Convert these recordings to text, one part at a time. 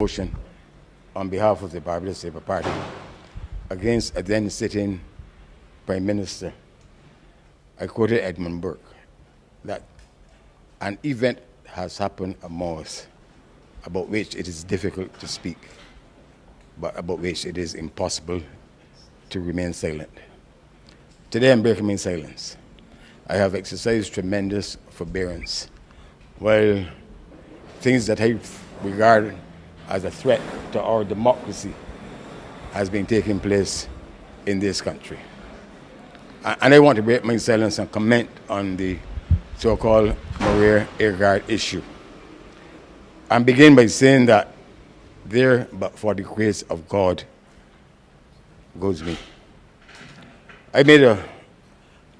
motion on behalf of the Barbados Labour Party against a then sitting Prime Minister. I quoted Edmund Burke that an event has happened among us about which it is difficult to speak, but about which it is impossible to remain silent. Today I'm breaking my silence. I have exercised tremendous forbearance, while things that I regard as a threat to our democracy has been taking place in this country. And I want to break my silence and comment on the so-called Maria Airguard issue. And begin by saying that there, but for the grace of God, goes me. I made a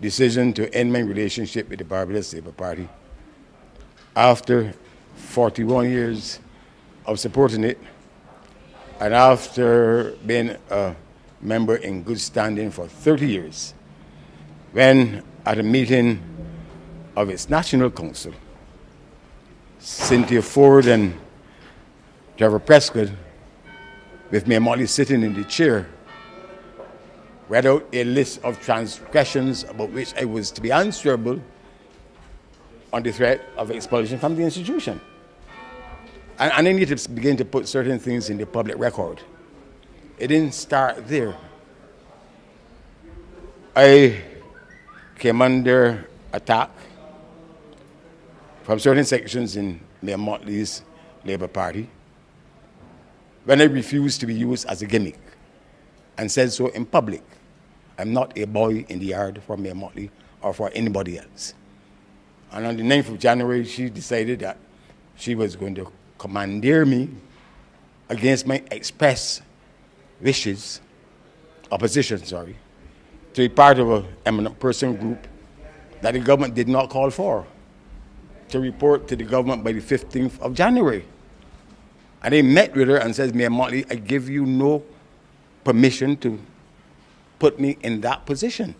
decision to end my relationship with the Barbados Labour Party after 41 years of supporting it, and after being a member in good standing for 30 years, when at a meeting of its National Council, Cynthia Ford and Trevor Prescott, with Mia Mottley sitting in the chair, read out a list of transgressions about which I was to be answerable on the threat of expulsion from the institution. And I need to begin to put certain things in the public record. It didn't start there. I came under attack from certain sections in Mia Mottley's Labour Party when I refused to be used as a gimmick and said so in public. I'm not a boy in the yard for Mia Mottley or for anybody else. And on the 9th of January, she decided that she was going to commandeer me against my express wishes, opposition, to be part of an eminent person group that the government did not call for, to report to the government by the 15th of January. And I met with her and said, Mia Mottley, I give you no permission to put me in that position.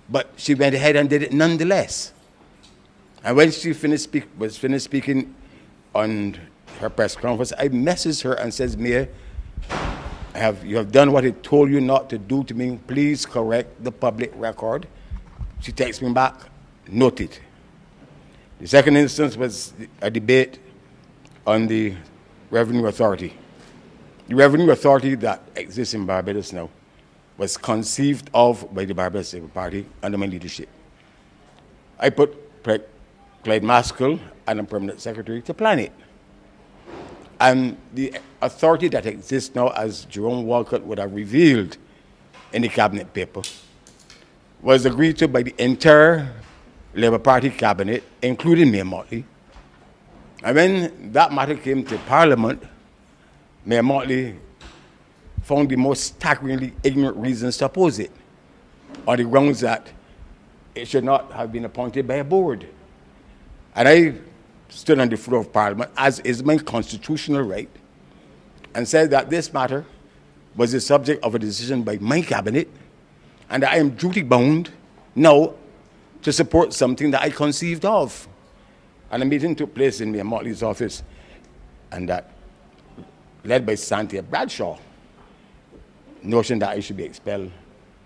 But she went ahead and did it nonetheless. And when she was finished speaking on her press conference, I messaged her and says, Mia, you have done what I told you not to do to me. Please correct the public record. She texts me back, noted. The second instance was a debate on the Revenue Authority. The Revenue Authority that exists in Barbados now was conceived of by the Barbados Labour Party under my leadership. I put Clyde Maskell and a permanent secretary to plan it. And the authority that exists now, as Jerome Walcott would have revealed in the cabinet paper, was agreed to by the entire Labour Party cabinet, including Mia Mottley. And when that matter came to Parliament, Mia Mottley found the most staggeringly ignorant reasons to oppose it, on the grounds that it should not have been appointed by a board. And I stood on the floor of Parliament, as is my constitutional right, and said that this matter was the subject of a decision by my cabinet, and that I am duty-bound now to support something that I conceived of. And a meeting took place in Mia Mottley's office, and that, led by Cynthia Bradshaw, notion that I should be expelled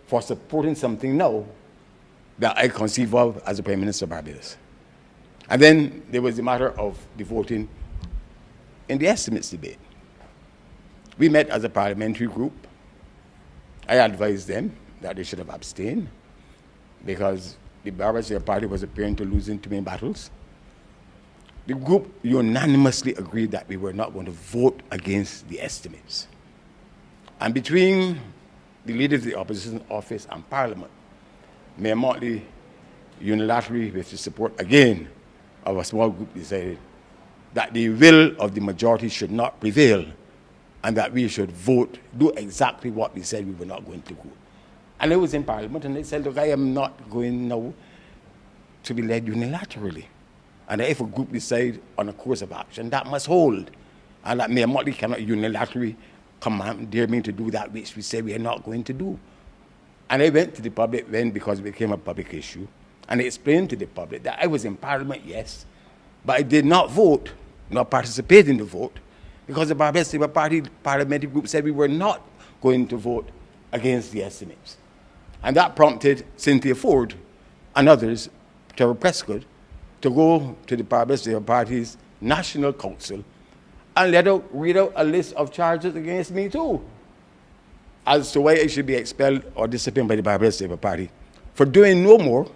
for supporting something now that I conceive of as the Prime Minister of Barbados. And then there was the matter of the voting in the estimates debate. We met as a parliamentary group. I advised them that they should have abstained because the Barbados Labour Party was appearing to lose in too many battles. The group unanimously agreed that we were not going to vote against the estimates. And between the leader of the opposition office and Parliament, Mia Mottley unilaterally, with the support again of a small group, decided that the will of the majority should not prevail and that we should vote, do exactly what we said we were not going to do. And I was in Parliament and they said, look, I am not going now to be led unilaterally. And if a group decides on a course of action, that must hold. And that Mia Mottley cannot unilaterally commandeer me to do that which we said we are not going to do. And I went to the public then because it became a public issue. And I explained to the public that I was in Parliament, yes, but I did not vote, nor participate in the vote, because the Barbados Labour Party parliamentary group said we were not going to vote against the estimates. And that prompted Cynthia Ford and others, Trevor Prescott, to go to the Barbados Labour Party's National Council and read out a list of charges against me too, as to why I should be expelled or disciplined by the Barbados Labour Party for doing no more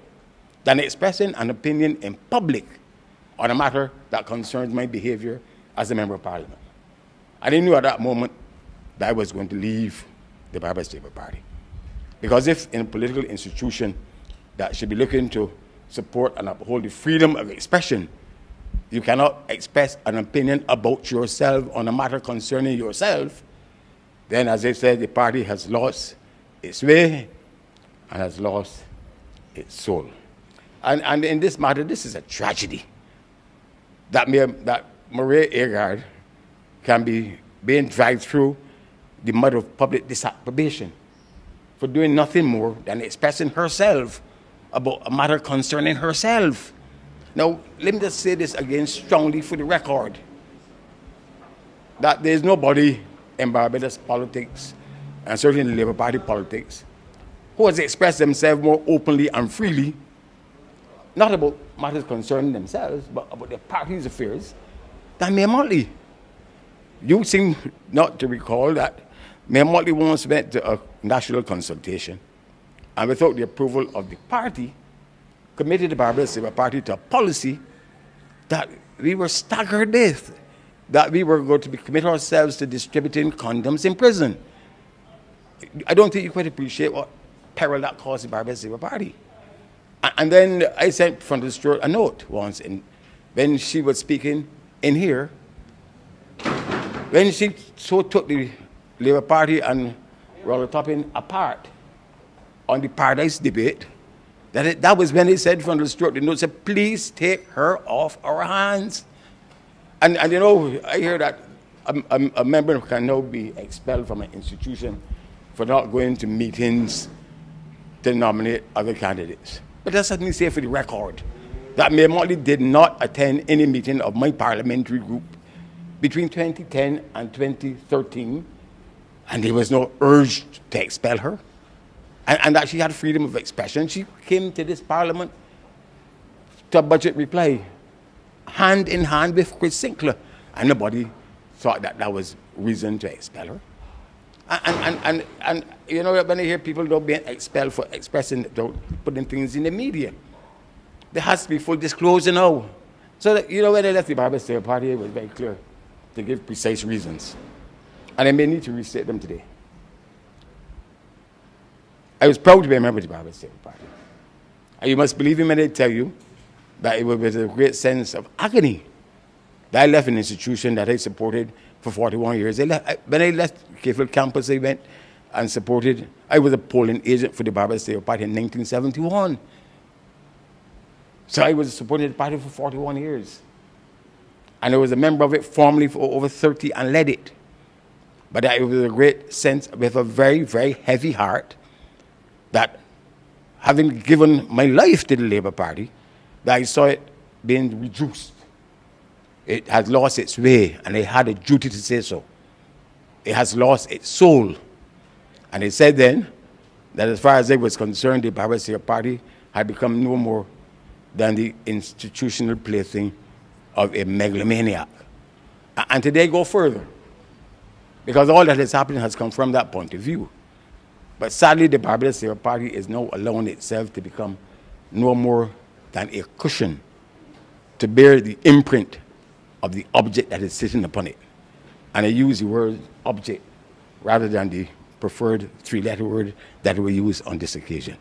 than expressing an opinion in public on a matter that concerns my behavior as a member of Parliament. And I knew at that moment that I was going to leave the Barbados Labour Party. Because if in a political institution that should be looking to support and uphold the freedom of expression, you cannot express an opinion about yourself on a matter concerning yourself, then, as I said, the party has lost its way and has lost its soul. And in this matter, this is a tragedy that Maria Agard can be being dragged through the mud of public disapprobation for doing nothing more than expressing herself about a matter concerning herself. Now, let me just say this again strongly for the record, that there's nobody in Barbados politics, and certainly in the Labour Party politics, who has expressed themselves more openly and freely, not about matters concerning themselves, but about their party's affairs, than Mia Mottley. You seem not to recall that Mia Mottley once went to a national consultation, and without the approval of the party, committed the Barbados Labour Party to a policy that we were staggered with, that we were going to commit ourselves to distributing condoms in prison. I don't think you quite appreciate what peril that caused the Barbados Labour Party. And then I sent Frontal Stewart a note once, and when she was speaking in here, when she so took the Labour Party and Ronald Topping apart on the Paradise debate, that was when they said, Frontal Stewart, the note said, please take her off our hands. And you know, I hear that a member can now be expelled from an institution for not going to meetings to nominate other candidates. But that's let me say for the record that Mia Mottley did not attend any meeting of my parliamentary group between 2010 and 2013, and there was no urge to expel her, and that she had freedom of expression. She came to this parliament to a budget reply, hand in hand with Chris Sinclair, and nobody thought that that was reason to expel her. And you know, when I hear people don't being expelled for expressing, putting things in the media, there has to be full disclosure now. So that, you know, when I left the Barbados Labour Party, it was very clear to give precise reasons, and I may need to restate them today. I was proud to be a member of the Barbados Labour Party, and you must believe me when I tell you that it was with a great sense of agony that I left an institution that I supported for 41 years. When I left Cayfield campus, I went and supported, I was a polling agent for the Barbados Labour Party in 1971. So I was supporting the party for 41 years. And I was a member of it formally for over 30 and led it. But it was a great sense, with a very, very heavy heart, that having given my life to the Labour Party, that I saw it being reduced. It has lost its way, and I had a duty to say so. It has lost its soul. And I said then that as far as I was concerned, the Barbados Labour Party had become no more than the institutional plaything of a megalomaniac. And today I go further, because all that has happened has come from that point of view. But sadly, the Barbados Labour Party is now allowing itself to become no more than a cushion to bear the imprint of the object that is sitting upon it. And I use the word object rather than the preferred three-letter word that we use on this occasion.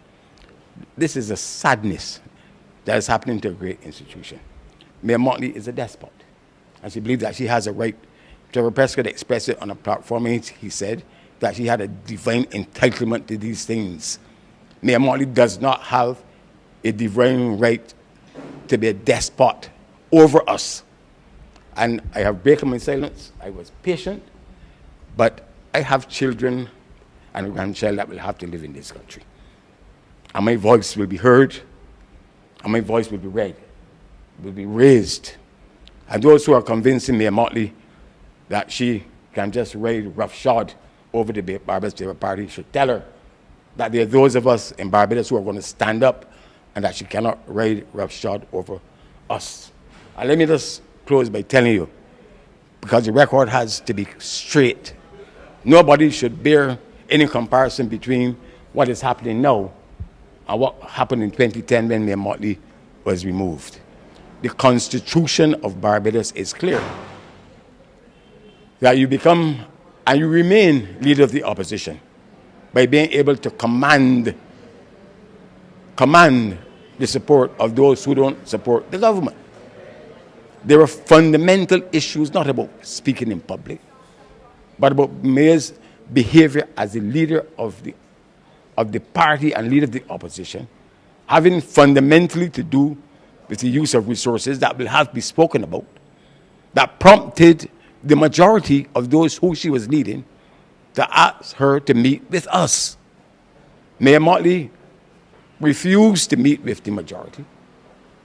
This is a sadness that is happening to a great institution. Mia Mottley is a despot, and she believes that she has a right. Trevor Prescott expressed it on a platform, and he said that she had a divine entitlement to these things. Mia Mottley does not have a divine right to be a despot over us. And I have broken my silence. I was patient, but I have children and a grandchild that will have to live in this country. And my voice will be heard, and my voice will be read, will be raised. And those who are convincing Mia Mottley that she can just ride roughshod over the Barbados Labour Party should tell her that there are those of us in Barbados who are going to stand up and that she cannot ride roughshod over us. And let me just close by telling you, because the record has to be straight, nobody should bear any comparison between what is happening now and what happened in 2010 when Mia Mottley was removed. The Constitution of Barbados is clear that you become and you remain leader of the opposition by being able to command the support of those who don't support the government. There are fundamental issues, not about speaking in public, but about Mia's behavior as a leader of the party and leader of the opposition, having fundamentally to do with the use of resources that will have to be spoken about, that prompted the majority of those who she was leading to ask her to meet with us. Mia Mottley refused to meet with the majority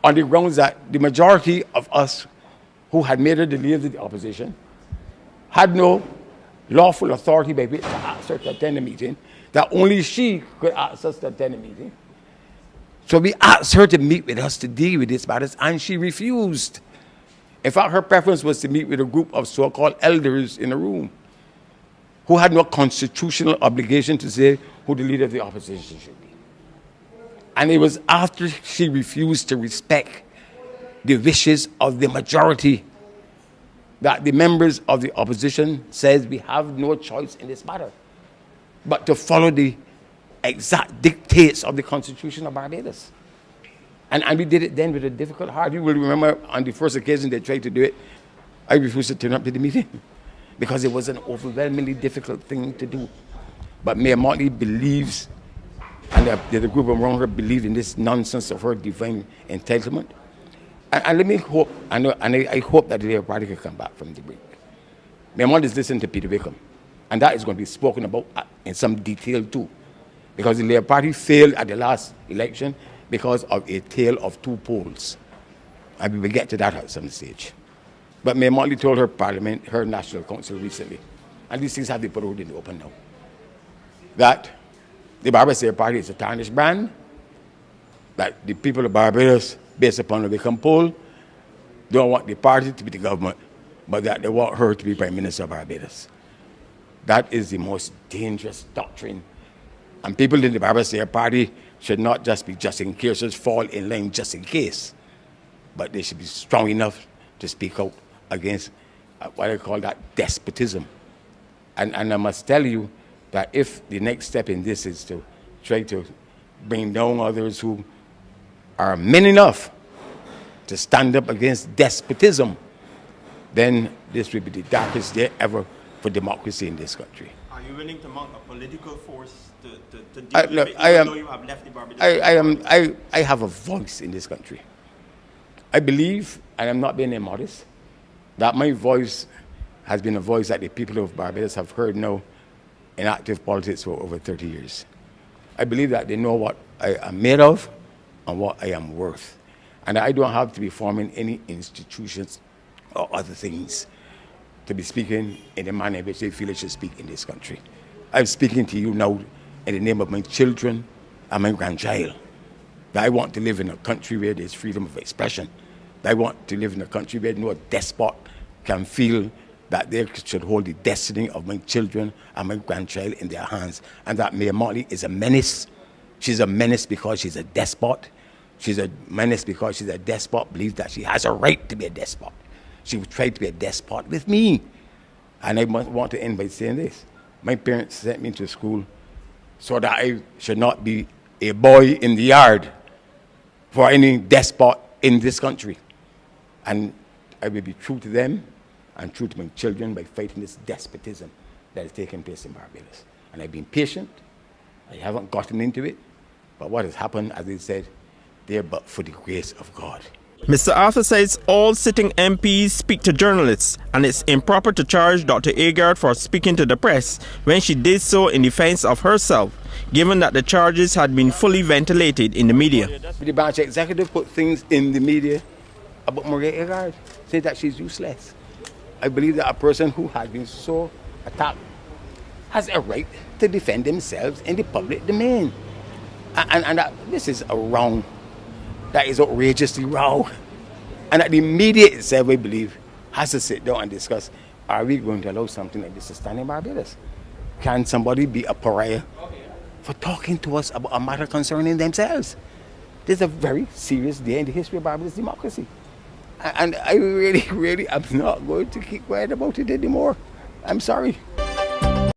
on the grounds that the majority of us who had made her the leader of the opposition had no lawful authority by which to ask her to attend a meeting, that only she could ask us to attend a meeting. So we asked her to meet with us to deal with these matters, and she refused. In fact, her preference was to meet with a group of so-called elders in a room who had no constitutional obligation to say who the leader of the opposition should be. And it was after she refused to respect the wishes of the majority that the members of the opposition says we have no choice in this matter but to follow the exact dictates of the Constitution of Barbados. And we did it then with a difficult heart. You will remember on the first occasion they tried to do it, I refused to turn up to the meeting because it was an overwhelmingly difficult thing to do. But Mia Mottley believes, and the group around her believed in this nonsense of her divine entitlement. And let me hope, I hope that the Labour Party can come back from the break. Mia Mottley is listening to Peter Wickham, and that is going to be spoken about in some detail too, because the Labour Party failed at the last election because of a tale of two poles. And we will get to that at some stage. But Mia Mottley told her Parliament, her National Council recently, and these things have been put out in the open now, that the Barbados Labour Party is a tarnished brand, that the people of Barbados, based upon the Wickham poll, don't want the party to be the government, but that they want her to be Prime Minister of Barbados. That is the most dangerous doctrine. And people in the Barbados Labour Party should not just be just in case, just fall in line just in case, but they should be strong enough to speak out against what I call that despotism. And I must tell you that if the next step in this is to try to bring down others who are men enough to stand up against despotism, then this will be the darkest day ever for democracy in this country. Are you willing to mount a political force to deal with it, even though you have left the Barbados? I have a voice in this country. I believe, and I'm not being immodest, that my voice has been a voice that the people of Barbados have heard now in active politics for over 30 years. I believe that they know what I am made of and what I am worth. And I don't have to be forming any institutions or other things to be speaking in the manner in which they feel I should speak in this country. I'm speaking to you now in the name of my children and my grandchild. That I want to live in a country where there's freedom of expression. That I want to live in a country where no despot can feel that they should hold the destiny of my children and my grandchild in their hands. And that Mia Mottley is a menace. She's a menace because she's a despot. She's a menace because she's a despot, believes that she has a right to be a despot. She would try to be a despot with me. And I want to end by saying this. My parents sent me to school so that I should not be a boy in the yard for any despot in this country. And I will be true to them and true to my children by fighting this despotism that is taking place in Barbados. And I've been patient. I haven't gotten into it. But what has happened, as I said, there but for the grace of God. Mr. Arthur says all sitting MPs speak to journalists, and it's improper to charge Dr. Agard for speaking to the press when she did so in defense of herself, given that the charges had been fully ventilated in the media. The branch executive put things in the media about Maria Agard, say that she's useless. I believe that a person who has been so attacked has a right to defend themselves in the public domain. And this is a wrong. That is outrageously wrong. And that the media itself, I believe, has to sit down and discuss, are we going to allow something like this to stand in Barbados? Can somebody be a pariah for talking to us about a matter concerning themselves? This is a very serious day in the history of Barbados democracy. And I really am not going to keep quiet about it anymore. I'm sorry.